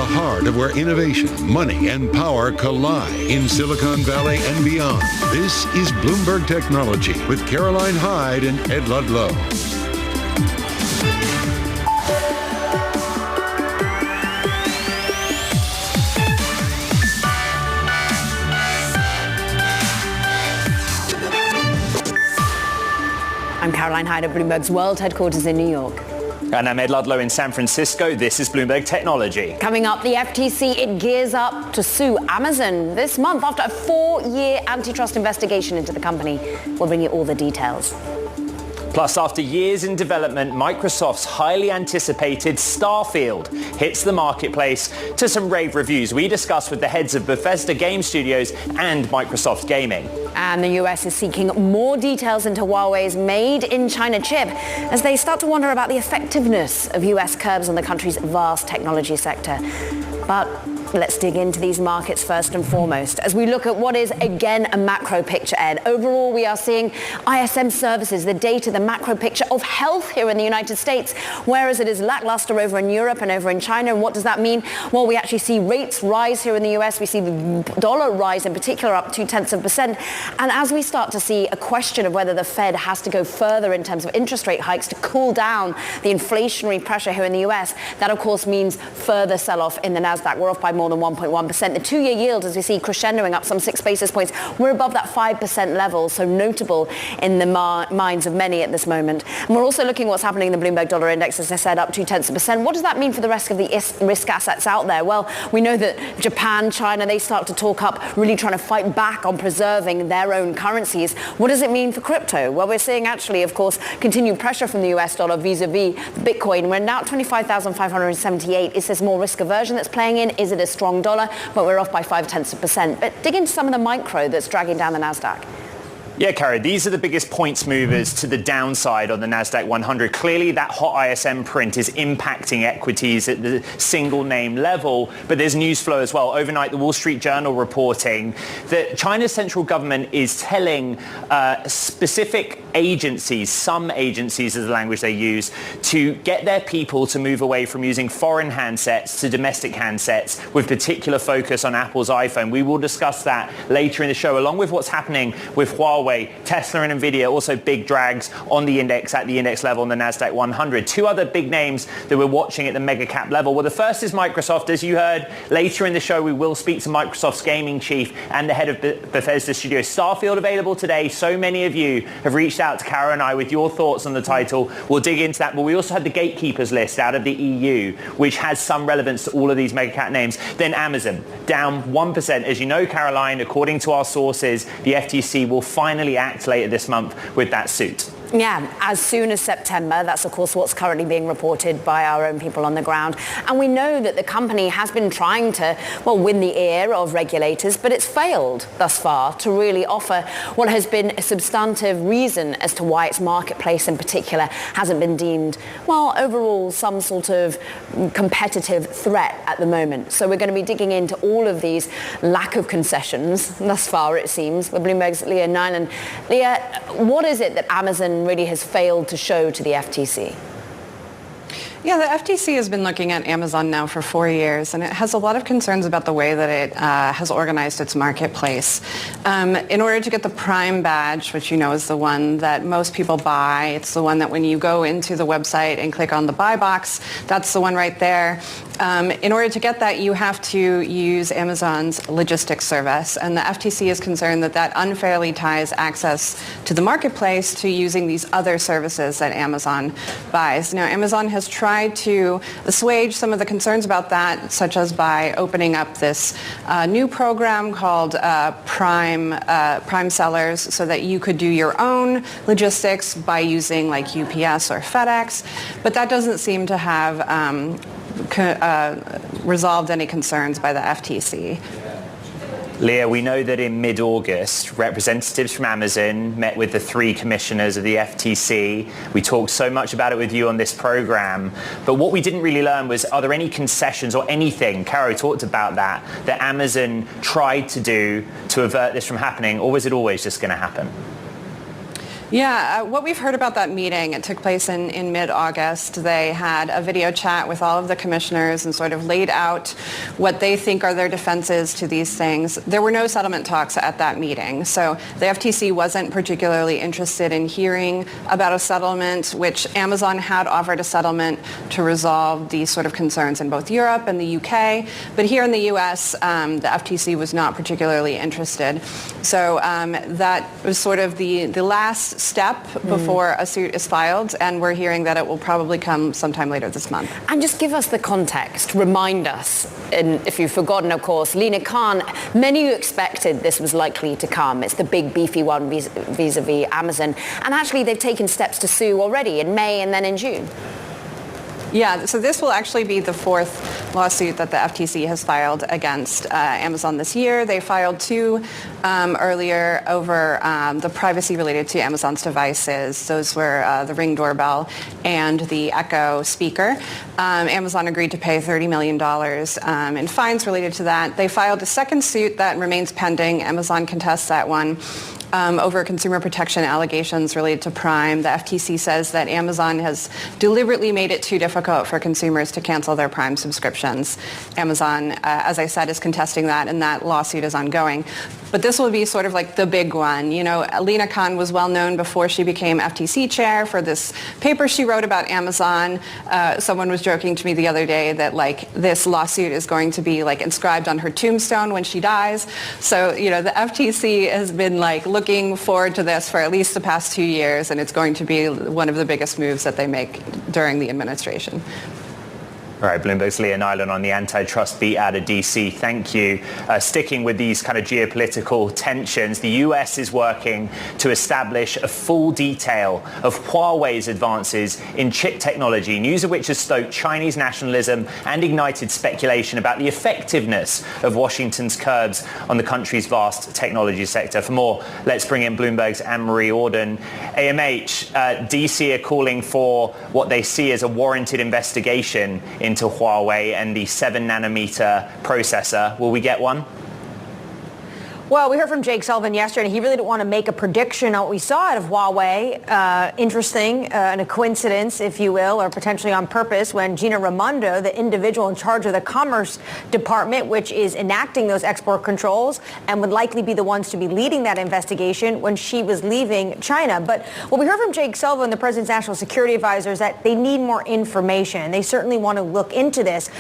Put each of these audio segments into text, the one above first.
heart of where innovation, money, and power collide in Silicon Valley and beyond. This is Bloomberg Technology with Caroline Hyde and Ed Ludlow. I'm Caroline Hyde at Bloomberg's World Headquarters in New York. And I'm Ed Ludlow in San Francisco. This is Bloomberg Technology. Coming up, the FTC, it gears up to sue Amazon this month after a 4-year antitrust investigation into the company. We'll bring you all the details. Plus, after years in development, Microsoft's highly anticipated Starfield hits the marketplace to some rave reviews. We discuss with the heads of Bethesda Game Studios and Microsoft Gaming. And the US is seeking more details into Huawei's made-in-China chip as they start to wonder about the effectiveness of US curbs on the country's vast technology sector. But let's dig into these markets first and foremost as we look at what is, again, a macro picture, Ed. Overall, we are seeing ISM services, the data, the macro picture of health here in the United States, whereas it is lackluster over in Europe and over in China. And what does that mean? Well, we actually see rates rise here in the US. We see the dollar rise in particular up 0.2%. And as we start to see a question of whether the Fed has to go further in terms of interest rate hikes to cool down the inflationary pressure here in the US, that, of course, means further sell-off in the NASDAQ. We're off by more than 1.1%. The two-year yield, as we see, crescendoing up some 6 basis points. We're above that 5% level, so notable in the minds of many at this moment. And we're also looking at what's happening in the Bloomberg Dollar Index, as I said, up 0.2%. What does that mean for the rest of the risk assets out there? Well, we know that Japan, China, they start to talk up, really trying to fight back on preserving their own currencies. What does it mean for crypto? Well, we're seeing actually, of course, continued pressure from the US dollar vis-a-vis Bitcoin. We're now at 25,578. Is there more risk aversion that's playing in? Is it a strong dollar? But we're off by 0.5%. But dig into some of the micro that's dragging down the NASDAQ. Yeah, Carrie, these are the biggest points movers to the downside on the NASDAQ 100. Clearly, that hot ISM print is impacting equities at the single name level, but there's news flow as well. Overnight, the Wall Street Journal reporting that China's central government is telling specific agencies, some agencies is the language they use, to get their people to move away from using foreign handsets to domestic handsets with particular focus on Apple's iPhone. We will discuss that later in the show, along with what's happening with Huawei, Tesla and Nvidia, also big drags on the index at the index level on the NASDAQ 100. Two other big names that we're watching at the mega cap level. Well, the first is Microsoft. As you heard later in the show, we will speak to Microsoft's gaming chief and the head of Bethesda Studios. Starfield available today. So many of you have reached out to Kara and I with your thoughts on the title. We'll dig into that. But we also had the gatekeepers list out of the EU, which has some relevance to all of these mega cap names. Then Amazon, down 1%. As you know, Caroline, according to our sources, the FTC will finally act later this month with that suit. Yeah, as soon as September. That's, of course, what's currently being reported by our own people on the ground. And we know that the company has been trying to, well, win the ear of regulators, but it's failed thus far to really offer what has been a substantive reason as to why its marketplace in particular hasn't been deemed, well, overall, some sort of competitive threat at the moment. So we're going to be digging into all of these lack of concessions thus far, it seems, with Bloomberg's Leah Nyland. Leah, what is it that Amazon really has failed to show to the FTC? Yeah, the FTC has been looking at Amazon now for 4 years, and it has a lot of concerns about the way that it has organized its marketplace. In order to get the Prime badge, which you know is the one that most people buy, it's the one that when you go into the website and click on the buy box, that's the one right there. In order to get that, you have to use Amazon's logistics service, and the FTC is concerned that that unfairly ties access to the marketplace to using these other services that Amazon buys. Now, Amazon has tried to assuage some of the concerns about that, such as by opening up this new program called Prime Sellers, so that you could do your own logistics by using like UPS or FedEx, but that doesn't seem to have resolved any concerns by the FTC. Leah, we know that in mid-August, representatives from Amazon met with the 3 commissioners of the FTC. We talked so much about it with you on this program. But what we didn't really learn was, are there any concessions or anything, Caro talked about that Amazon tried to do to avert this from happening, or was it always just going to happen? Yeah, what we've heard about that meeting, it took place in mid-August. They had a video chat with all of the commissioners and sort of laid out what they think are their defenses to these things. There were no settlement talks at that meeting, so the FTC wasn't particularly interested in hearing about a settlement, which Amazon had offered a settlement to resolve these sort of concerns in both Europe and the UK. But here in the US, the FTC was not particularly interested. So that was sort of the last step before a suit is filed, and we're hearing that it will probably come sometime later this month. And just give us the context, remind us, and if you've forgotten, of course, Lina Khan, many of you expected this was likely to come. It's the big beefy one vis-a-vis Amazon, and actually they've taken steps to sue already in May and then in June. Yeah, so this will actually be the fourth lawsuit that the FTC has filed against Amazon this year. They filed two earlier over the privacy related to Amazon's devices. Those were the Ring doorbell and the Echo speaker. Amazon agreed to pay $30 million in fines related to that. They filed a second suit that remains pending. Amazon contests that one. Over consumer protection allegations related to Prime. The FTC says that Amazon has deliberately made it too difficult for consumers to cancel their Prime subscriptions. Amazon, as I said, is contesting that, and that lawsuit is ongoing. But this will be sort of like the big one. You know, Lina Khan was well known before she became FTC chair for this paper she wrote about Amazon. Someone was joking to me the other day that like this lawsuit is going to be like inscribed on her tombstone when she dies. So, you know, the FTC has been like looking forward to this for at least the past 2 years, and it's going to be one of the biggest moves that they make during the administration. All right, Bloomberg's Leah Nyland on the antitrust beat out of DC. Thank you. Sticking with these kind of geopolitical tensions, the US is working to establish a full detail of Huawei's advances in chip technology, news of which has stoked Chinese nationalism and ignited speculation about the effectiveness of Washington's curbs on the country's vast technology sector. For more, let's bring in Bloomberg's Anne-Marie Auden. AMH, DC are calling for what they see as a warranted investigation into Huawei and the 7 nanometer processor. Will we get one? Well, we heard from Jake Sullivan yesterday, and he really didn't want to make a prediction on what we saw out of Huawei. Interesting, and a coincidence, if you will, or potentially on purpose, when Gina Raimondo, the individual in charge of the Commerce Department, which is enacting those export controls and would likely be the ones to be leading that investigation, when she was leaving China. But what we heard from Jake Sullivan, the president's national security advisor, is that they need more information. They certainly want to look into this.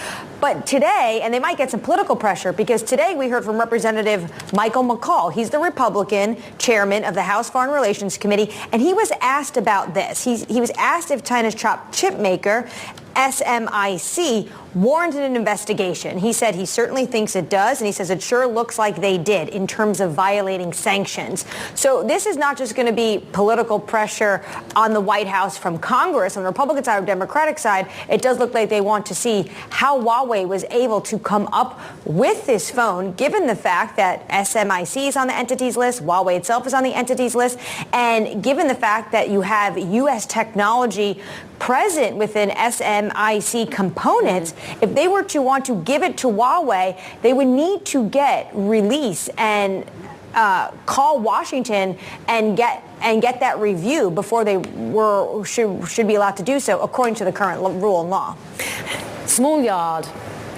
But today, and they might get some political pressure, because today we heard from Representative Michael McCall. He's the Republican chairman of the House Foreign Relations Committee, and he was asked about this. He was asked if China's top chip maker, SMIC, warranted an investigation. He said he certainly thinks it does, and he says it sure looks like they did in terms of violating sanctions. So this is not just going to be political pressure on the White House from Congress, on the Republican side or Democratic side. It does look like they want to see how Huawei was able to come up with this phone, given the fact that SMIC is on the entities list, Huawei itself is on the entities list, and given the fact that you have U.S. technology present within SMIC components. If they were to want to give it to Huawei, they would need to get release and call Washington and get that review before they should be allowed to do so, according to the current rule and law. Small yard,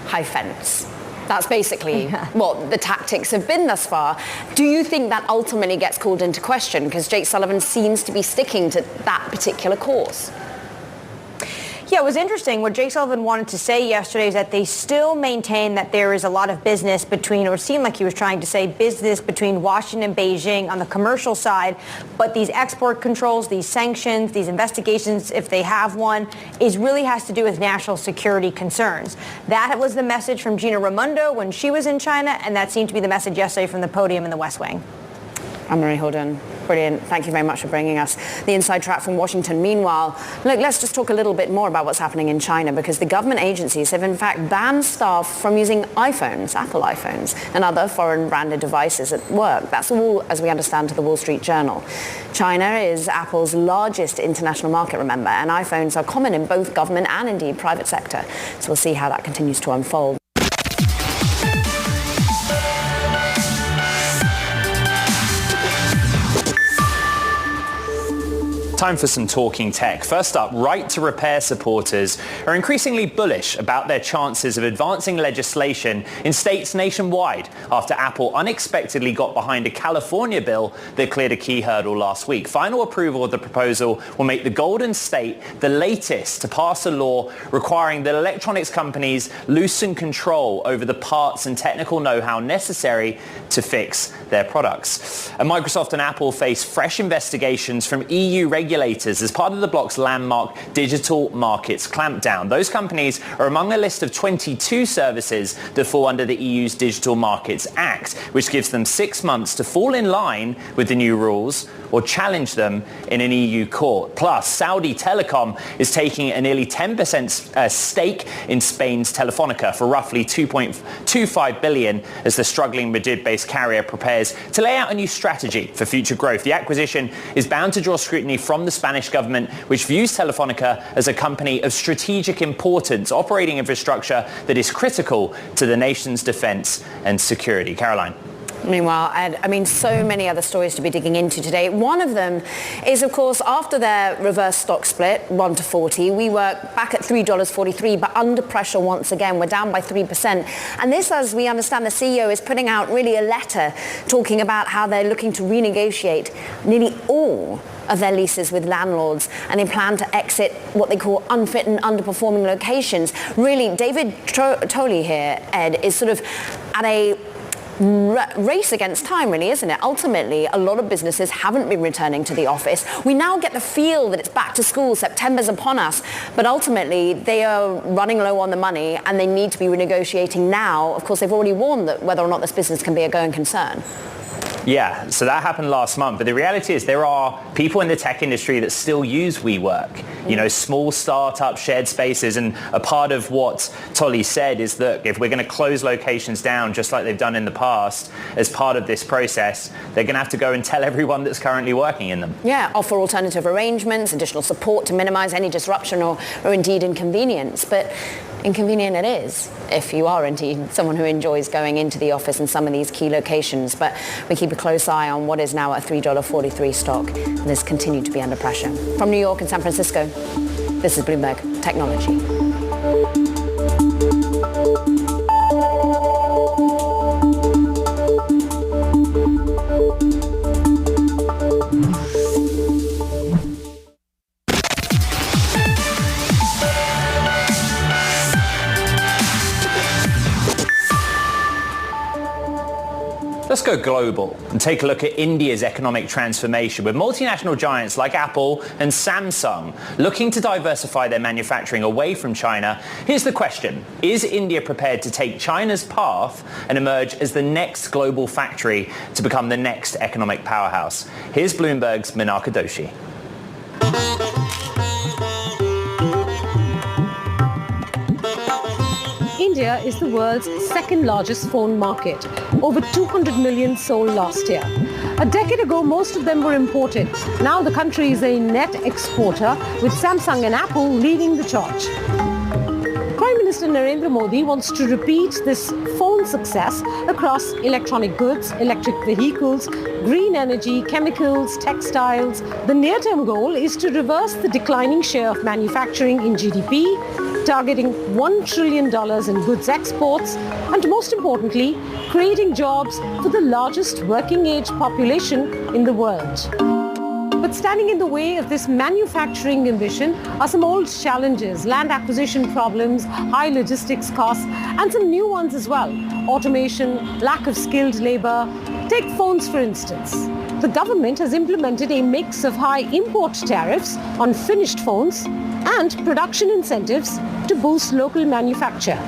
high fence. That's basically what the tactics have been thus far. Do you think that ultimately gets called into question? Because Jake Sullivan seems to be sticking to that particular course. Yeah, it was interesting. What Jake Sullivan wanted to say yesterday is that they still maintain that there is a lot of business between, or it seemed like he was trying to say business between Washington and Beijing on the commercial side, but these export controls, these sanctions, these investigations, if they have one, really has to do with national security concerns. That was the message from Gina Raimondo when she was in China, and that seemed to be the message yesterday from the podium in the West Wing. Anne-Marie Auden. Brilliant. Thank you very much for bringing us the inside track from Washington. Meanwhile, look, let's just talk a little bit more about what's happening in China, because the government agencies have in fact banned staff from using iPhones, Apple iPhones, and other foreign branded devices at work. That's all, as we understand, to the Wall Street Journal. China is Apple's largest international market, remember, and iPhones are common in both government and indeed private sector. So we'll see how that continues to unfold. Time for some talking tech. First up, right to repair supporters are increasingly bullish about their chances of advancing legislation in states nationwide after Apple unexpectedly got behind a California bill that cleared a key hurdle last week. Final approval of the proposal will make the Golden State the latest to pass a law requiring that electronics companies loosen control over the parts and technical know-how necessary to fix their products. And Microsoft and Apple face fresh investigations from EU regulators as part of the bloc's landmark digital markets clampdown. Those companies are among a list of 22 services that fall under the EU's Digital Markets Act, which gives them 6 months to fall in line with the new rules or challenge them in an EU court. Plus, Saudi Telecom is taking a nearly 10% stake in Spain's Telefonica for roughly $2.25 billion as the struggling Madrid-based carrier prepares to lay out a new strategy for future growth. The acquisition is bound to draw scrutiny from the Spanish government, which views Telefonica as a company of strategic importance, operating infrastructure that is critical to the nation's defense and security. Caroline. Meanwhile, Ed, so many other stories to be digging into today. One of them is, of course, after their reverse stock split, 1 to 40, we were back at $3.43, but under pressure once again. We're down by 3%. And this, as we understand, the CEO is putting out really a letter talking about how they're looking to renegotiate nearly all of their leases with landlords, and they plan to exit what they call unfit and underperforming locations. Really, David Tolley here, Ed, is sort of at a race against time, really, isn't it? Ultimately, a lot of businesses haven't been returning to the office. We now get the feel that it's back to school, September's upon us, but ultimately they are running low on the money and they need to be renegotiating now. Of course, they've already warned that whether or not this business can be a going concern. Yeah, so that happened last month. But the reality is there are people in the tech industry that still use WeWork, small startup shared spaces. And a part of what Tolley said is that if we're going to close locations down, just like they've done in the past, as part of this process, they're going to have to go and tell everyone that's currently working in them. Yeah, offer alternative arrangements, additional support to minimize any disruption or indeed inconvenience. But inconvenient it is if you are indeed someone who enjoys going into the office in some of these key locations. But we keep a close eye on what is now a $3.43 stock, and this continued to be under pressure. From New York and San Francisco, this is Bloomberg Technology. Let's go global and take a look at India's economic transformation, with multinational giants like Apple and Samsung looking to diversify their manufacturing away from China. Here's the question: is India prepared to take China's path and emerge as the next global factory to become the next economic powerhouse? Here's Bloomberg's Minaka Doshi. India is the world's second largest phone market, over 200 million sold last year. A decade ago, most of them were imported. Now the country is a net exporter, with Samsung and Apple leading the charge. Prime Minister Narendra Modi wants to repeat this phone success across electronic goods, electric vehicles, green energy, chemicals, textiles. The near-term goal is to reverse the declining share of manufacturing in GDP, targeting $1 trillion in goods exports, and most importantly, creating jobs for the largest working-age population in the world. But standing in the way of this manufacturing ambition are some old challenges: land acquisition problems, high logistics costs, and some new ones as well: automation, lack of skilled labor. Take phones, for instance. The government has implemented a mix of high import tariffs on finished phones and production incentives to boost local manufacture.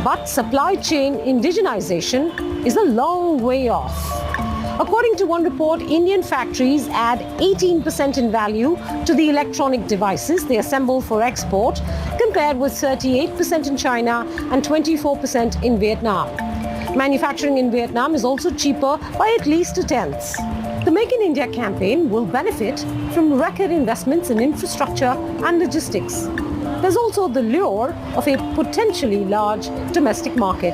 But supply chain indigenization is a long way off. According to one report, Indian factories add 18% in value to the electronic devices they assemble for export, compared with 38% in China and 24% in Vietnam. Manufacturing in Vietnam is also cheaper by at least a tenth. The Make in India campaign will benefit from record investments in infrastructure and logistics. There's also the lure of a potentially large domestic market.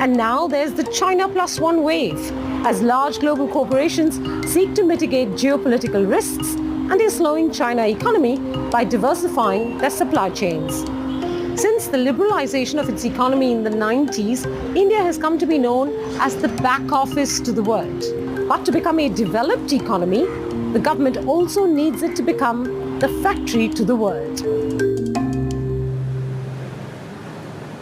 And now there's the China Plus One wave, as large global corporations seek to mitigate geopolitical risks and they're slowing China economy by diversifying their supply chains. Since the liberalization of its economy in the 90s, India has come to be known as the back office to the world. But to become a developed economy, the government also needs it to become the factory to the world.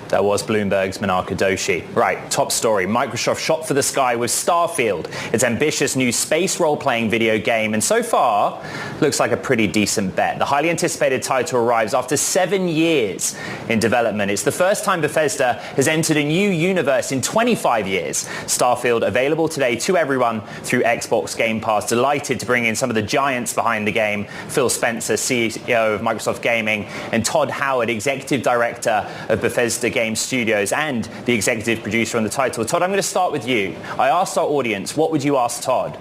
That was Bloomberg's Manaka Doshi. Right, top story. Microsoft shot for the sky with Starfield, its ambitious new space role-playing video game, and so far, looks like a pretty decent bet. The highly anticipated title arrives after 7 years in development. It's the first time Bethesda has entered a new universe in 25 years. Starfield available today to everyone through Xbox Game Pass. Delighted to bring in some of the giants behind the game. Phil Spencer, CEO of Microsoft Gaming, and Todd Howard, Executive Director of Bethesda Game Studios and the executive producer on the title. Todd, I'm going to start with you. I asked our audience, what would you ask Todd?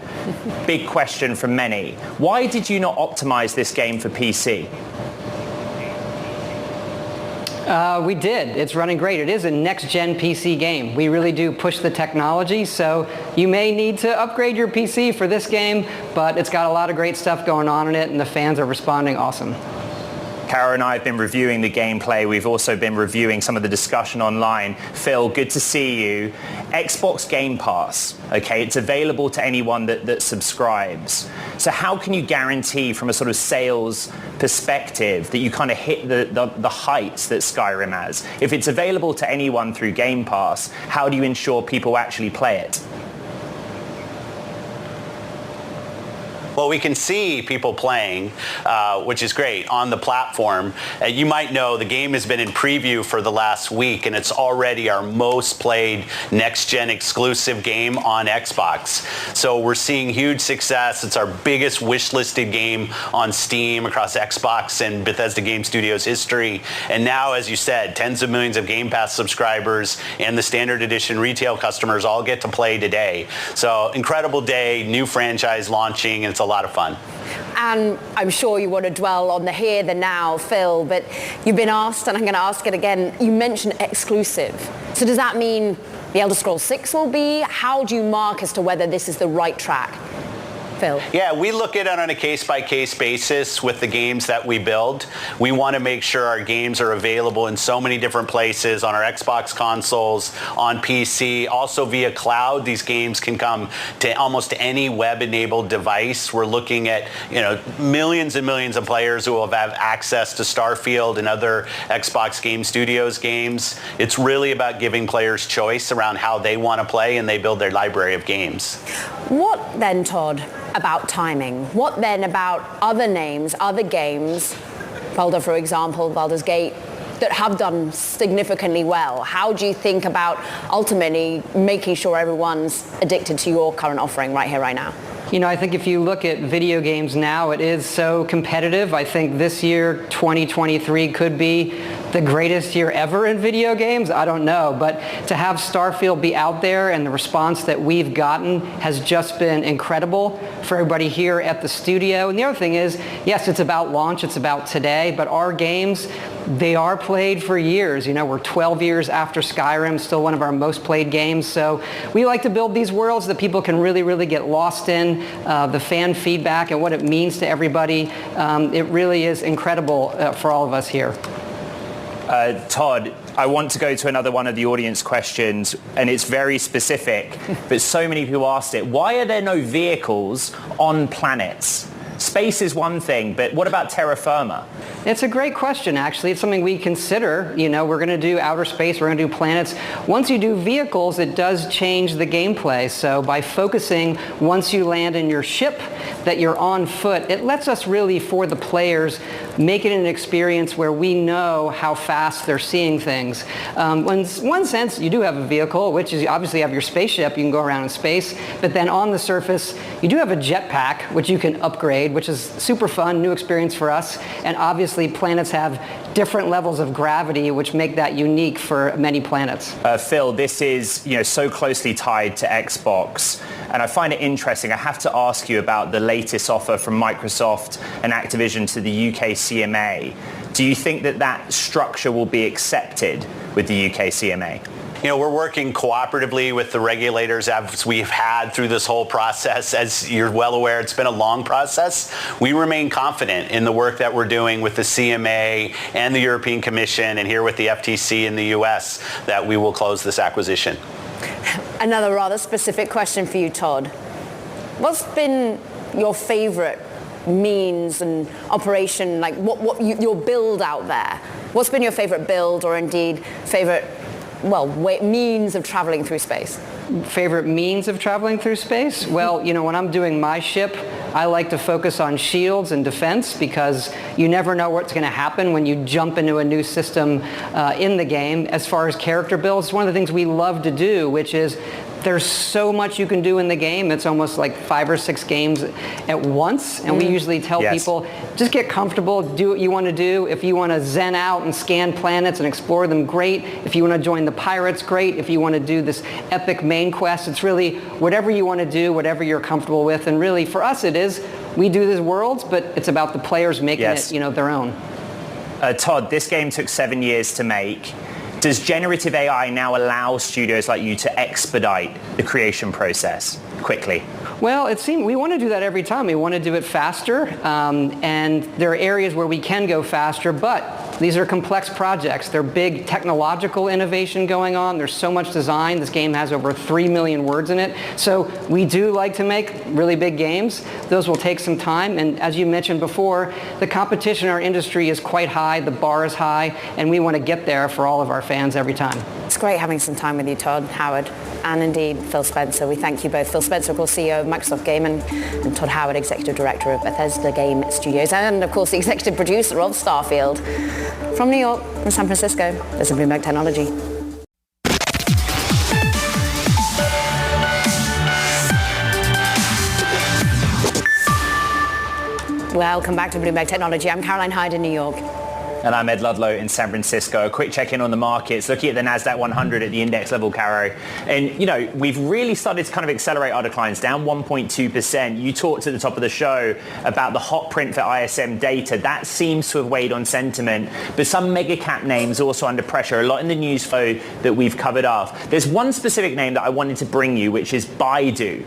Big question from many. Why did you not optimize this game for PC? We did. It's running great. It is a next-gen PC game. We really do push the technology, so you may need to upgrade your PC for this game, but it's got a lot of great stuff going on in it, and the fans are responding awesome. Kara and I have been reviewing the gameplay. We've also been reviewing some of the discussion online. Phil, good to see you. Xbox Game Pass, okay, it's available to anyone that subscribes. So how can you guarantee from a sort of sales perspective that you kind of hit the heights that Skyrim has? If it's available to anyone through Game Pass, how do you ensure people actually play it? Well, we can see people playing, which is great, on the platform. You might know the game has been in preview for the last week, and it's already our most played next-gen exclusive game on Xbox. So we're seeing huge success. It's our biggest wish-listed game on Steam across Xbox and Bethesda Game Studios history. And now, as you said, tens of millions of Game Pass subscribers and the standard edition retail customers all get to play today. So incredible day, new franchise launching, and it's a lot of fun. And I'm sure you want to dwell on the here, the now, Phil, but you've been asked, and I'm going to ask it again, you mentioned exclusive. So does that mean the Elder Scrolls 6 will be? How do you mark as to whether this is the right track? Phil? Yeah, we look at it on a case-by-case basis with the games that we build. We want to make sure our games are available in so many different places, on our Xbox consoles, on PC, also via cloud. These games can come to almost any web-enabled device. We're looking at, millions and millions of players who will have access to Starfield and other Xbox Game Studios games. It's really about giving players choice around how they want to play, and they build their library of games. What then, Todd, about timing? What then about other names, other games, Baldur, for example, Baldur's Gate, that have done significantly well? How do you think about ultimately making sure everyone's addicted to your current offering right here, right now? I think if you look at video games now, it is so competitive. I think this year, 2023, could be the greatest year ever in video games. I don't know. But to have Starfield be out there and the response that we've gotten has just been incredible for everybody here at the studio. And the other thing is, yes, it's about launch. It's about today. But our games, they are played for years. We're 12 years after Skyrim, still one of our most played games. So we like to build these worlds that people can really, really get lost in. The fan feedback and what it means to everybody, it really is incredible for all of us here. Todd, I want to go to another one of the audience questions, and it's very specific, but so many people asked it. Why are there no vehicles on planets? Space is one thing, but what about terra firma? It's a great question, actually. It's something we consider. We're going to do outer space. We're going to do planets. Once you do vehicles, it does change the gameplay. So by focusing, once you land in your ship, that you're on foot, it lets us really, for the players, make it an experience where we know how fast they're seeing things. In one sense, you do have a vehicle, which is you obviously have your spaceship. You can go around in space. But then on the surface, you do have a jetpack, which you can upgrade, which is super fun, new experience for us. And obviously, planets have different levels of gravity, which make that unique for many planets. Phil, this is so closely tied to Xbox, and I find it interesting. I have to ask you about the latest offer from Microsoft and Activision to the UK CMA. Do you think that structure will be accepted with the UK CMA? We're working cooperatively with the regulators as we've had through this whole process. As you're well aware, it's been a long process. We remain confident in the work that we're doing with the CMA and the European Commission and here with the FTC in the US that we will close this acquisition. Another rather specific question for you, Todd. What's been your favorite means and operation, like your build out there? What's been your favorite build or indeed favorite means of traveling through space? Favorite means of traveling through space? Well, when I'm doing my ship, I like to focus on shields and defense because you never know what's going to happen when you jump into a new system in the game. As far as character builds, it's one of the things we love to do, which is there's so much you can do in the game. It's almost like 5 or 6 games at once. And we usually tell people, just get comfortable, do what you want to do. If you want to zen out and scan planets and explore them, great. If you want to join the pirates, great. If you want to do this epic main quest, it's really whatever you want to do, whatever you're comfortable with. And really, for us, it is, we do these worlds, but it's about the players making it, their own. Todd, this game took 7 years to make. Does generative AI now allow studios like you to expedite the creation process quickly? Well, it seems we want to do that every time. We want to do it faster, and there are areas where we can go faster, but these are complex projects. They're big technological innovation going on. There's so much design. This game has over 3 million words in it. So we do like to make really big games. Those will take some time. And as you mentioned before, the competition in our industry is quite high. The bar is high. And we want to get there for all of our fans every time. It's great having some time with you, Todd, Howard, and indeed Phil Spencer. We thank you both. Phil Spencer, of course, CEO of Microsoft Game, and Todd Howard, Executive Director of Bethesda Game Studios, and of course the Executive Producer of Starfield. From New York, from San Francisco, this is Bloomberg Technology. Welcome back to Bloomberg Technology. I'm Caroline Hyde in New York. And I'm Ed Ludlow in San Francisco. A quick check-in on the markets, looking at the NASDAQ 100 at the index level, Caro. And, we've really started to kind of accelerate our declines, down 1.2%. You talked at the top of the show about the hot print for ISM data. That seems to have weighed on sentiment. But some mega cap names also under pressure, a lot in the news flow that we've covered off. There's one specific name that I wanted to bring you, which is Baidu,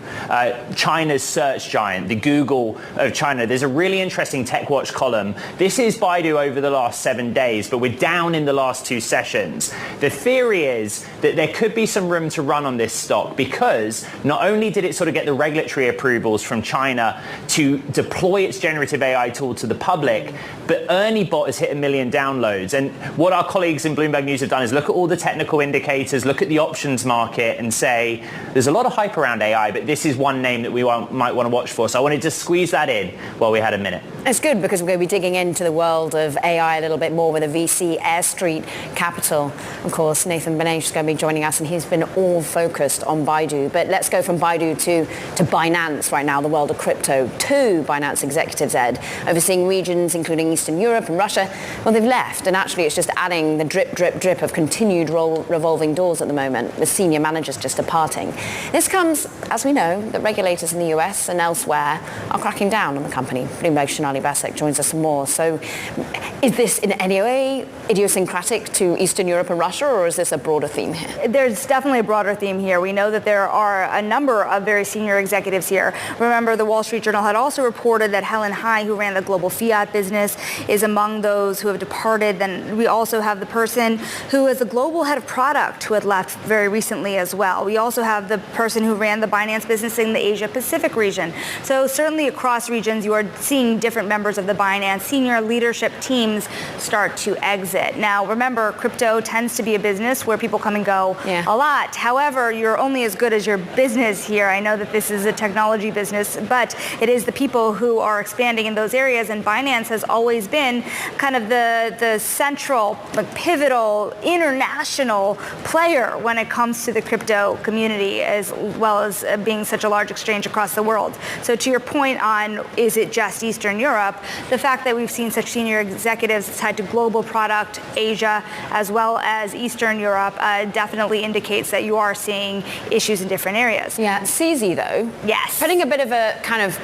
China's search giant, the Google of China. There's a really interesting Tech Watch column. This is Baidu over the last 7 days, but we're down in the last 2 sessions. The theory is that there could be some room to run on this stock because not only did it sort of get the regulatory approvals from China to deploy its generative AI tool to the public, but ErnieBot has hit 1 million downloads. And what our colleagues in Bloomberg News have done is look at all the technical indicators, look at the options market and say, there's a lot of hype around AI, but this is one name that we might want to watch for. So I wanted to squeeze that in while we had a minute. It's good because we're going to be digging into the world of AI a little bit more with a VC, Air Street Capital. Of course, Nathan Benesh is going to be joining us, and he's been all focused on Baidu. But let's go from Baidu to Binance right now, the world of crypto. 2 Binance executives, Ed, overseeing regions including Eastern Europe and Russia. Well, they've left, and actually it's just adding the drip, drip, drip of continued revolving doors at the moment, with senior managers just departing. This comes, as we know, that regulators in the US and elsewhere are cracking down on the company. Bloomberg's Sonali Basak joins us some more. So is this in any way idiosyncratic to Eastern Europe and Russia, or is this a broader theme here? There's definitely a broader theme here. We know that there are a number of very senior executives here. Remember, the Wall Street Journal had also reported that Helen Hai, who ran the global fiat business, is among those who have departed. Then we also have the person who is the global head of product who had left very recently as well. We also have the person who ran the Binance business in the Asia Pacific region. So certainly across regions, you are seeing different members of the Binance senior leadership teams start to exit. Now, remember, crypto tends to be a business where people come and go a lot. However, you're only as good as your business here. I know that this is a technology business, but it is the people who are expanding in those areas, and Binance has always been kind of the central, pivotal, international player when it comes to the crypto community, as well as being such a large exchange across the world. So to your point on, is it just Eastern Europe, the fact that we've seen such senior executives tied to global product, Asia, as well as Eastern Europe, definitely indicates that you are seeing issues in different areas. Yeah, CZ though. Yes. Putting a bit of a kind of,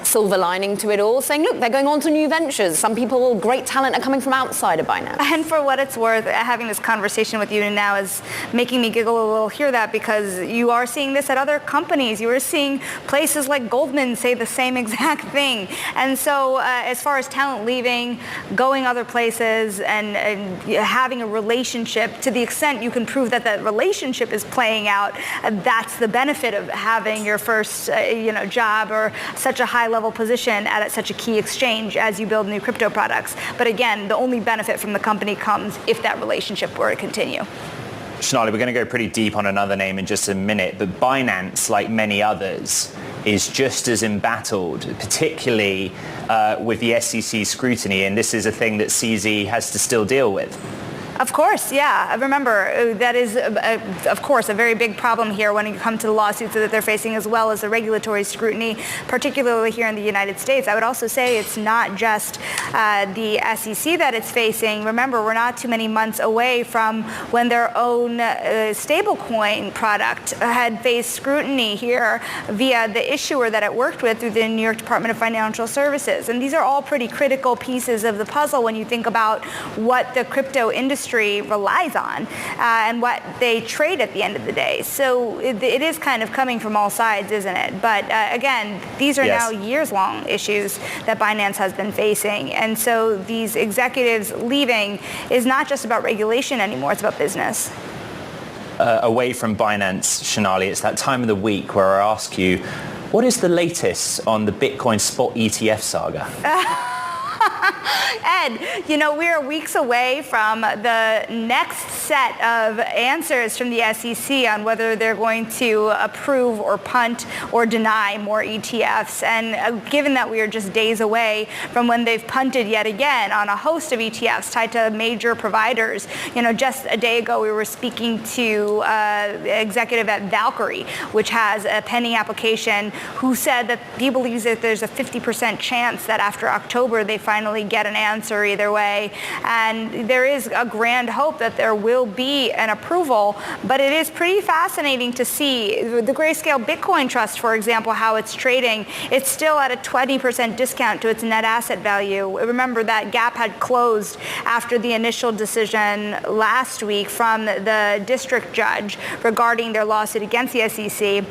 silver lining to it all, saying, look, they're going on to new ventures. Some people, great talent, are coming from outside of Binance. And for what it's worth, having this conversation with you now is making me giggle a little, hear that, because you are seeing this at other companies. You are seeing places like Goldman say the same exact thing. And so as far as talent leaving, going other places, and having a relationship, to the extent you can prove that that relationship is playing out, that's the benefit of having your first job or such a high-level position at such a key exchange as you build new crypto products. But again, the only benefit from the company comes if that relationship were to continue. Sonali, we're going to go pretty deep on another name in just a minute, but Binance, like many others, is just as embattled, particularly with the SEC scrutiny, and this is a thing that CZ has to still deal with. Of course, yeah. Remember, that is, of course, a very big problem here when you come to the lawsuits that they're facing, as well as the regulatory scrutiny, particularly here in the United States. I would also say it's not just the SEC that it's facing. Remember, we're not too many months away from when their own stablecoin product had faced scrutiny here via the issuer that it worked with through the New York Department of Financial Services. And these are all pretty critical pieces of the puzzle when you think about what the crypto industry relies on and what they trade at the end of the day. So it is kind of coming from all sides, isn't it? But again, these are now years-long issues that Binance has been facing. And so these executives leaving is not just about regulation anymore, it's about business. Away from Binance, Sonali, it's that time of the week where I ask you, what is the latest on the Bitcoin spot ETF saga? Ed, we are weeks away from the next set of answers from the SEC on whether they're going to approve or punt or deny more ETFs. And given that we are just days away from when they've punted yet again on a host of ETFs tied to major providers, just a day ago we were speaking to an executive at Valkyrie, which has a pending application, who said that he believes that there's a 50% chance that after October they finally get an answer either way. And there is a grand hope that there will be an approval, but it is pretty fascinating to see the Grayscale Bitcoin Trust, for example, how it's trading. It's still at a 20% discount to its net asset value. Remember, that gap had closed after the initial decision last week from the district judge regarding their lawsuit against the SEC.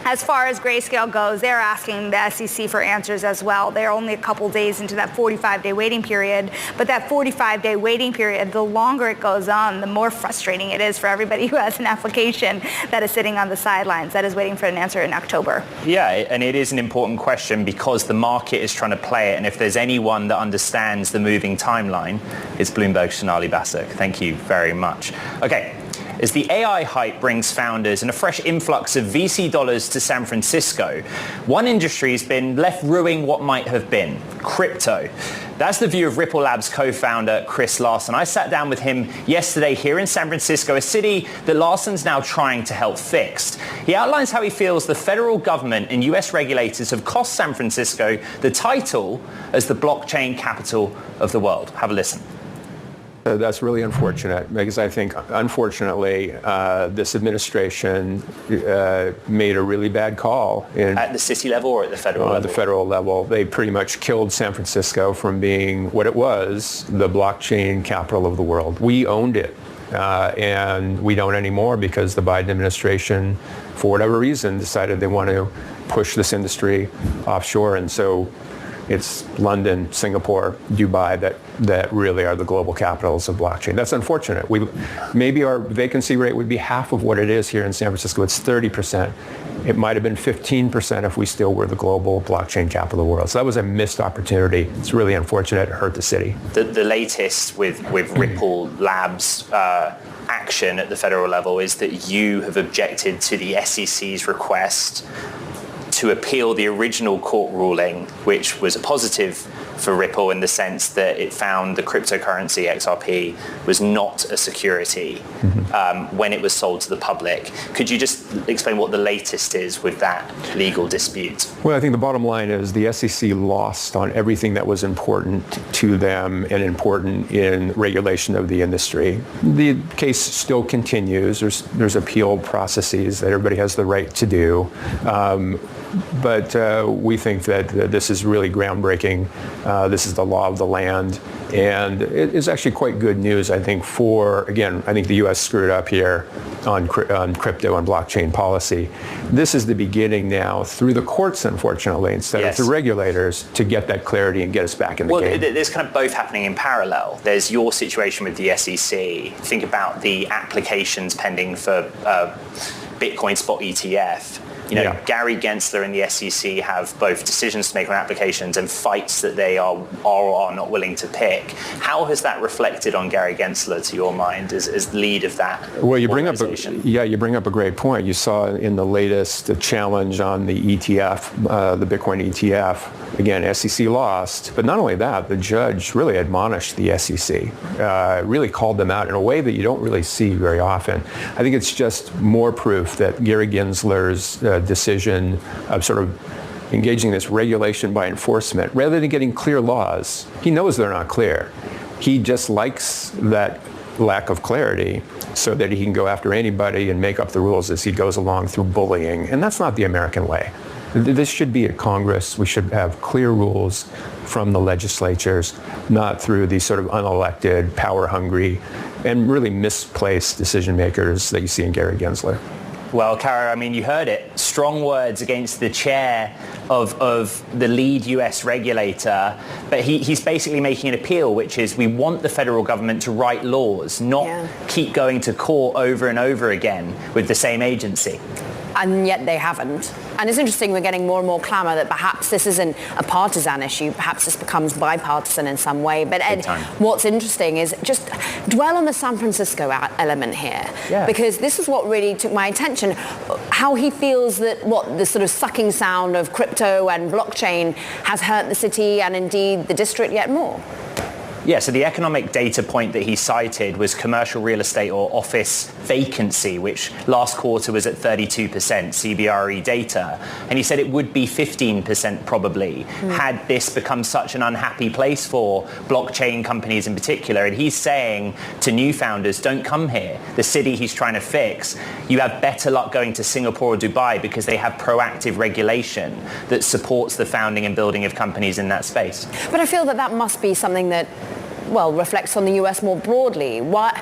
As far as Grayscale goes, they're asking the SEC for answers as well. They're only a couple days into that 45-day waiting period. But that 45-day waiting period, the longer it goes on, the more frustrating it is for everybody who has an application that is sitting on the sidelines, that is waiting for an answer in October. Yeah, and it is an important question because the market is trying to play it. And if there's anyone that understands the moving timeline, it's Bloomberg's Sonali Basak. Thank you very much. Okay. As the AI hype brings founders and a fresh influx of VC dollars to San Francisco, one industry has been left ruining what might have been, crypto. That's the view of Ripple Labs co-founder Chris Larsen. I sat down with him yesterday here in San Francisco, a city that Larsen's now trying to help fix. He outlines how he feels the federal government and US regulators have cost San Francisco the title as the blockchain capital of the world. Have a listen. That's really unfortunate because I think, unfortunately, this administration made a really bad call. At the city level or at the federal level? At the federal level. They pretty much killed San Francisco from being what it was, the blockchain capital of the world. We owned it, and we don't anymore because the Biden administration, for whatever reason, decided they want to push this industry offshore. And so it's London, Singapore, Dubai that really are the global capitals of blockchain. That's unfortunate. Maybe our vacancy rate would be half of what it is here in San Francisco. It's 30%. It might have been 15% if we still were the global blockchain capital of the world. So that was a missed opportunity. It's really unfortunate. It hurt the city. The latest with Ripple Labs action at the federal level is that you have objected to the SEC's request to appeal the original court ruling, which was a positive for Ripple in the sense that it found the cryptocurrency XRP was not a security when it was sold to the public. Could you just explain what the latest is with that legal dispute? Well, I think the bottom line is the SEC lost on everything that was important to them and important in regulation of the industry. The case still continues. There's appeal processes that everybody has the right to do. But we think that this is really groundbreaking. This is the law of the land. And it is actually quite good news, I think, I think the U.S. screwed up here on crypto and blockchain policy. This is the beginning now, through the courts, unfortunately, instead of through regulators, to get that clarity and get us back in the game. Well, there's kind of both happening in parallel. There's your situation with the SEC. Think about the applications pending for Bitcoin spot ETF. Gary Gensler and the SEC have both decisions to make on applications and fights that they are not willing to pick. How has that reflected on Gary Gensler, to your mind, as lead of that organization? You bring up a great point. You saw in the latest challenge on the ETF, the Bitcoin ETF. Again, SEC lost, but not only that, the judge really admonished the SEC, really called them out in a way that you don't really see very often. I think it's just more proof that Gary Gensler's decision of sort of engaging this regulation by enforcement, rather than getting clear laws, he knows they're not clear. He just likes that lack of clarity so that he can go after anybody and make up the rules as he goes along through bullying. And that's not the American way. This should be at Congress. We should have clear rules from the legislatures, not through these sort of unelected, power-hungry, and really misplaced decision makers that you see in Gary Gensler. Well, Kara, I mean, you heard it. Strong words against the chair of the lead US regulator, but he's basically making an appeal, which is we want the federal government to write laws, not keep going to court over and over again with the same agency. And yet they haven't. And it's interesting, we're getting more and more clamour that perhaps this isn't a partisan issue, perhaps this becomes bipartisan in some way. But Ed, what's interesting is just dwell on the San Francisco element here, because this is what really took my attention, how he feels that the sort of sucking sound of crypto and blockchain has hurt the city and indeed the district yet more. Yeah, so the economic data point that he cited was commercial real estate or office vacancy, which last quarter was at 32%, CBRE data. And he said it would be 15% probably had this become such an unhappy place for blockchain companies in particular. And he's saying to new founders, don't come here. The city he's trying to fix, you have better luck going to Singapore or Dubai because they have proactive regulation that supports the founding and building of companies in that space. But I feel that must be something that reflects on the US more broadly. Why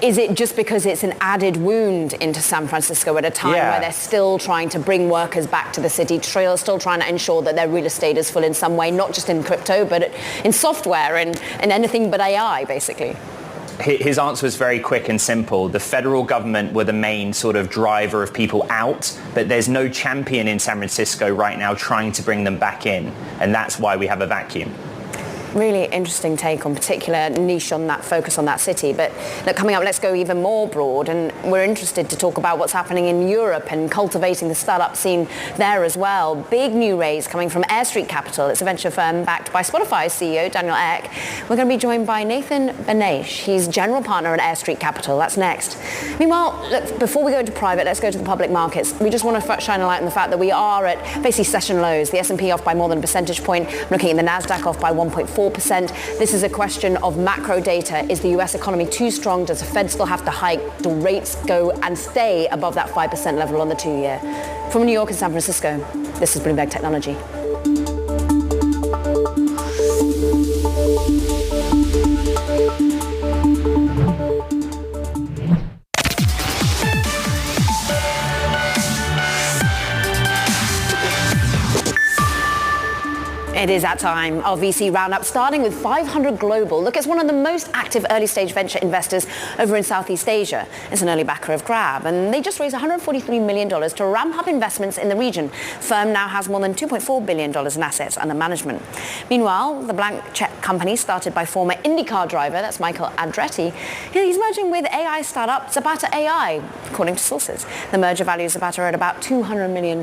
is it just because it's an added wound into San Francisco at a time where they're still trying to bring workers back to the city, still trying to ensure that their real estate is full in some way, not just in crypto, but in software and anything but AI, basically? His answer was very quick and simple. The federal government were the main sort of driver of people out, but there's no champion in San Francisco right now trying to bring them back in, and that's why we have a vacuum. Really interesting take on particular niche on that, focus on that city. But look, coming up, let's go even more broad, and we're interested to talk about what's happening in Europe and cultivating the startup scene there as well. Big new raise coming from Air Street Capital. It's a venture firm backed by Spotify's CEO, Daniel Ek. We're going to be joined by Nathan Benesh. He's general partner at Air Street Capital. That's next. Meanwhile, look, before we go into private, let's go to the public markets. We just want to shine a light on the fact that we are at basically session lows. The S&P off by more than a percentage point. I'm looking at the NASDAQ off by 1.4%. This is a question of macro data. Is the US economy too strong? Does the Fed still have to hike? Do rates go and stay above that 5% level on the 2-year? From New York and San Francisco, this is Bloomberg Technology. It is that time, our VC roundup, starting with 500 Global. Look, it's one of the most active early-stage venture investors over in Southeast Asia. It's an early backer of Grab, and they just raised $143 million to ramp up investments in the region. Firm now has more than $2.4 billion in assets under management. Meanwhile, the blank check company, started by former IndyCar driver, that's Michael Andretti, he's merging with AI startup Zapata AI, according to sources. The merger values Zapata at about $200 million.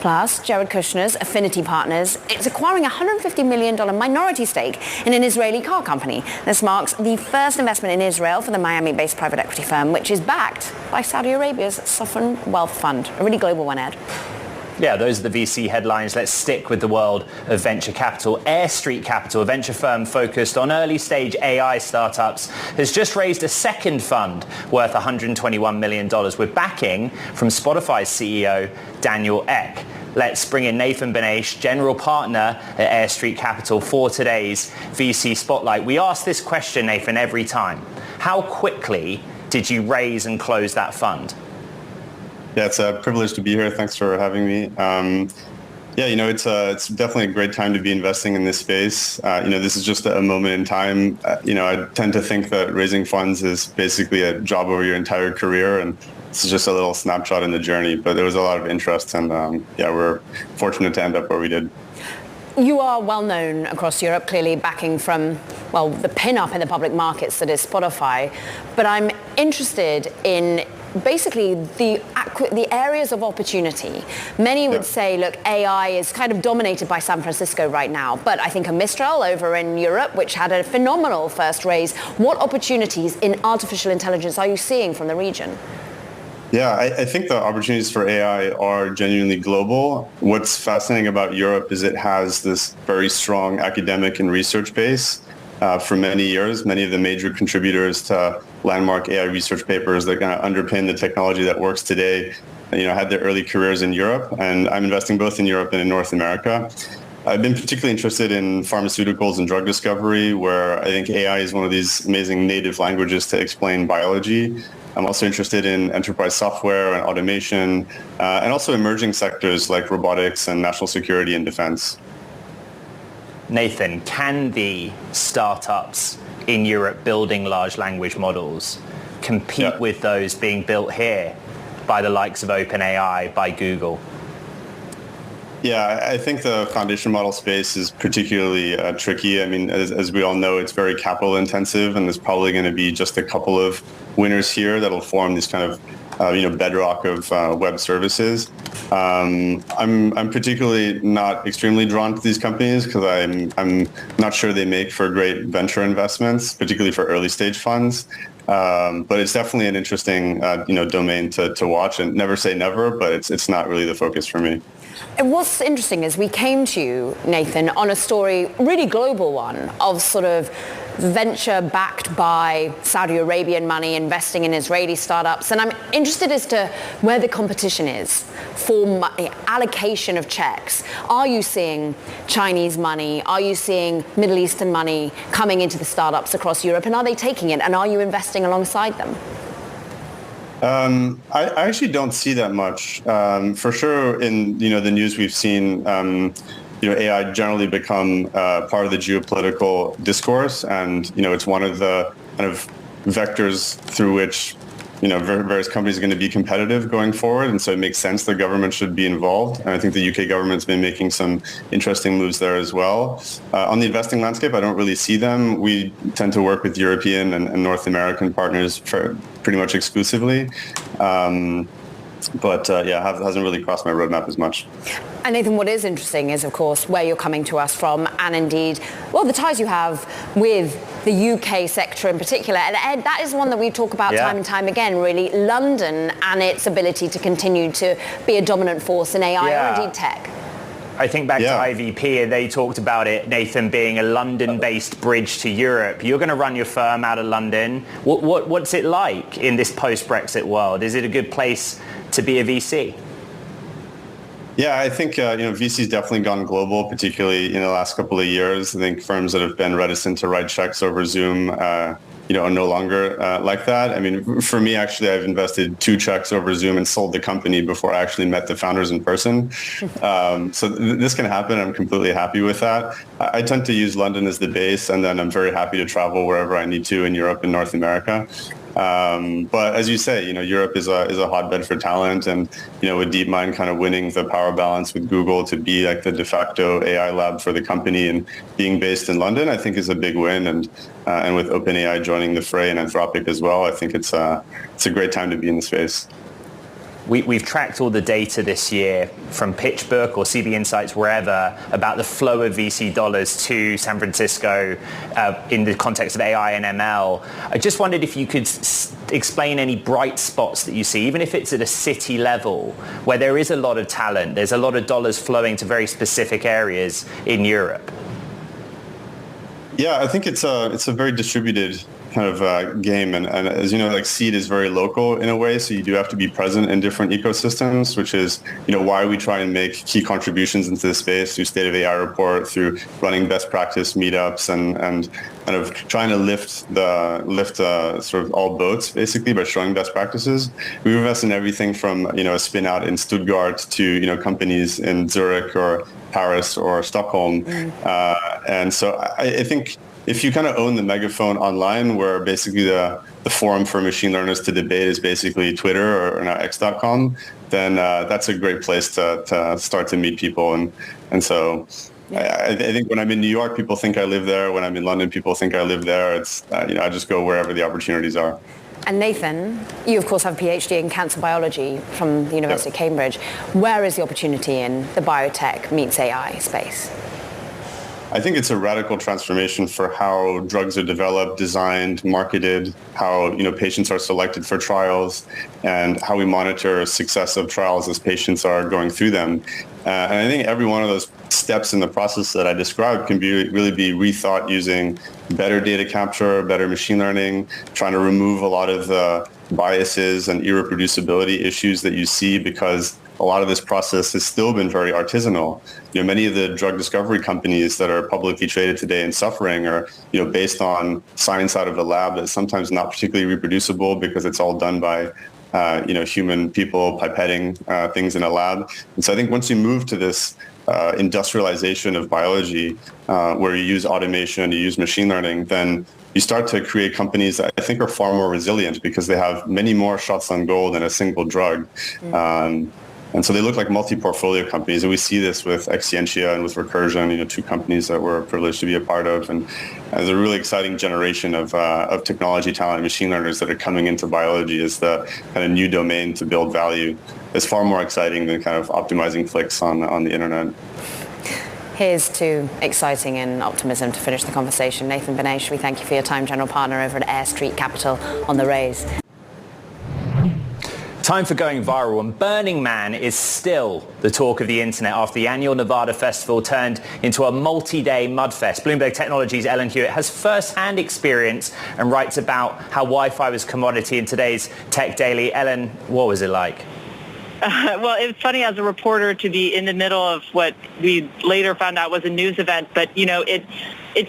Plus, Jared Kushner's Affinity Partners is acquiring a $150 million minority stake in an Israeli car company. This marks the first investment in Israel for the Miami-based private equity firm, which is backed by Saudi Arabia's Sovereign Wealth Fund. A really global one, Ed. Yeah, those are the VC headlines. Let's stick with the world of venture capital. Air Street Capital, a venture firm focused on early-stage AI startups, has just raised a second fund worth $121 million with backing from Spotify's CEO, Daniel Ek. Let's bring in Nathan Benesh, general partner at Air Street Capital, for today's VC Spotlight. We ask this question, Nathan, every time. How quickly did you raise and close that fund? Yeah, it's a privilege to be here. Thanks for having me. It's definitely a great time to be investing in this space. This is just a moment in time. I tend to think that raising funds is basically a job over your entire career, and this is just a little snapshot in the journey. But there was a lot of interest, and we're fortunate to end up where we did. You are well known across Europe, clearly backing from, the pin-up in the public markets that is Spotify. But I'm interested in basically the areas of opportunity. Many would say, look, AI is kind of dominated by San Francisco right now, but I think a Mistral over in Europe, which had a phenomenal first raise. What opportunities in artificial intelligence are you seeing from the region? Yeah, I think the opportunities for AI are genuinely global. What's fascinating about Europe is it has this very strong academic and research base. For many years, many of the major contributors to landmark AI research papers that kind of underpin the technology that works today, had their early careers in Europe. And I'm investing both in Europe and in North America. I've been particularly interested in pharmaceuticals and drug discovery, where I think AI is one of these amazing native languages to explain biology. I'm also interested in enterprise software and automation, and also emerging sectors like robotics and national security and defense. Nathan, can the startups in Europe building large language models compete with those being built here by the likes of OpenAI, by Google? Yeah, I think the foundation model space is particularly tricky. I mean, as we all know, it's very capital intensive, and there's probably going to be just a couple of winners here that'll form this kind of bedrock of web services. I'm particularly not extremely drawn to these companies because I'm not sure they make for great venture investments, particularly for early stage funds. But it's definitely an interesting domain to watch, and never say never, but it's not really the focus for me. And what's interesting is we came to you, Nathan, on a story, really global one, of sort of venture backed by Saudi Arabian money investing in Israeli startups. And I'm interested as to where the competition is for allocation of checks. Are you seeing Chinese money? Are you seeing Middle Eastern money coming into the startups across Europe? And are they taking it? And are you investing alongside them? I actually don't see that much. For sure, in the news we've seen, AI generally become part of the geopolitical discourse, and it's one of the kind of vectors through which various companies are going to be competitive going forward, and so it makes sense the government should be involved. And I think the UK government's been making some interesting moves there as well. On the investing landscape, I don't really see them. We tend to work with European and North American partners for pretty much exclusively. But hasn't really crossed my roadmap as much. And Nathan, what is interesting is, of course, where you're coming to us from, and indeed, the ties you have with the UK sector in particular. And Ed, that is one that we talk about time and time again, really, London and its ability to continue to be a dominant force in AI or indeed tech. I think back to IVP, they talked about it, Nathan, being a London-based bridge to Europe. You're going to run your firm out of London. What's it like in this post-Brexit world? Is it a good place to be a VC? Yeah, I think VC's definitely gone global, particularly in the last couple of years. I think firms that have been reticent to write checks over Zoom, are no longer like that. I mean, for me, actually, I've invested 2 checks over Zoom and sold the company before I actually met the founders in person. So this can happen. I'm completely happy with that. I tend to use London as the base, and then I'm very happy to travel wherever I need to in Europe and North America. But as you say, Europe is a hotbed for talent, and with DeepMind kind of winning the power balance with Google to be like the de facto AI lab for the company and being based in London, I think is a big win. And with OpenAI joining the fray and Anthropic as well, I think it's a great time to be in the space. we've tracked all the data this year from PitchBook or CB Insights, wherever, about the flow of VC dollars to San Francisco in the context of AI and ML. I just wondered if you could explain any bright spots that you see, even if it's at a city level, where there is a lot of talent, there's a lot of dollars flowing to very specific areas in Europe. Yeah, I think it's a very distributed kind of game, and as you know, like seed is very local in a way, so you do have to be present in different ecosystems, which is, you know, why we try and make key contributions into the space through State of AI report, through running best practice meetups, and kind of trying to lift sort of all boats basically by showing best practices. We invest in everything from, you know, a spin out in Stuttgart to, you know, companies in Zurich or Paris or Stockholm, and so I think if you kind of own the megaphone online, where basically the forum for machine learners to debate is basically Twitter or now X.com, then that's a great place to start to meet people. And so I think when I'm in New York, people think I live there. When I'm in London, people think I live there. It's, you know, I just go wherever the opportunities are. And Nathan, you of course have a PhD in cancer biology from the University of Cambridge. Where is the opportunity in the biotech meets AI space? I think it's a radical transformation for how drugs are developed, designed, marketed, how, you know, patients are selected for trials, and how we monitor success of trials as patients are going through them. And I think every one of those steps in the process that I described can really be rethought using better data capture, better machine learning, trying to remove a lot of the biases and irreproducibility issues that you see, because a lot of this process has still been very artisanal. You know, many of the drug discovery companies that are publicly traded today and suffering are, you know, based on science out of the lab that's sometimes not particularly reproducible because it's all done by, you know, human people pipetting things in a lab. And so I think once you move to this industrialization of biology, where you use automation, you use machine learning, then you start to create companies that I think are far more resilient because they have many more shots on goal than a single drug. And so they look like multi-portfolio companies. And we see this with Exscientia and with Recursion, you know, two companies that we're privileged to be a part of. And there's a really exciting generation of technology talent and machine learners that are coming into biology as the kind of new domain to build value. It's far more exciting than kind of optimizing clicks on the internet. Here's to exciting and optimism to finish the conversation. Nathan Benesh, we thank you for your time, General Partner over at Air Street Capital on The Raise. Time for going viral, and Burning Man is still the talk of the internet after the annual Nevada festival turned into a multi-day mudfest. Bloomberg Technology's Ellen Hewitt has first-hand experience and writes about how Wi-Fi was commodity in today's Tech Daily. Ellen, what was it like? Well, it was funny as a reporter to be in the middle of what we later found out was a news event, but, you know, it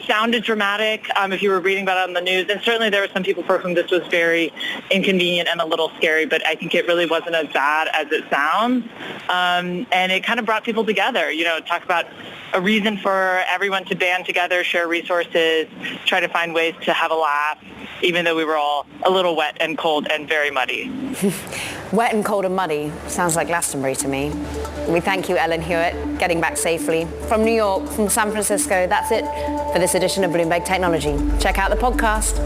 sounded dramatic if you were reading about it on the news, and certainly there were some people for whom this was very inconvenient and a little scary, but I think it really wasn't as bad as it sounds, and it kind of brought people together, you know, talk about a reason for everyone to band together, share resources, try to find ways to have a laugh, even though we were all a little wet and cold and very muddy. Wet and cold and muddy sounds like Glastonbury to me. We thank you, Ellen Hewitt, getting back safely from New York, from San Francisco. That's it for this edition of Bloomberg Technology. Check out the podcast.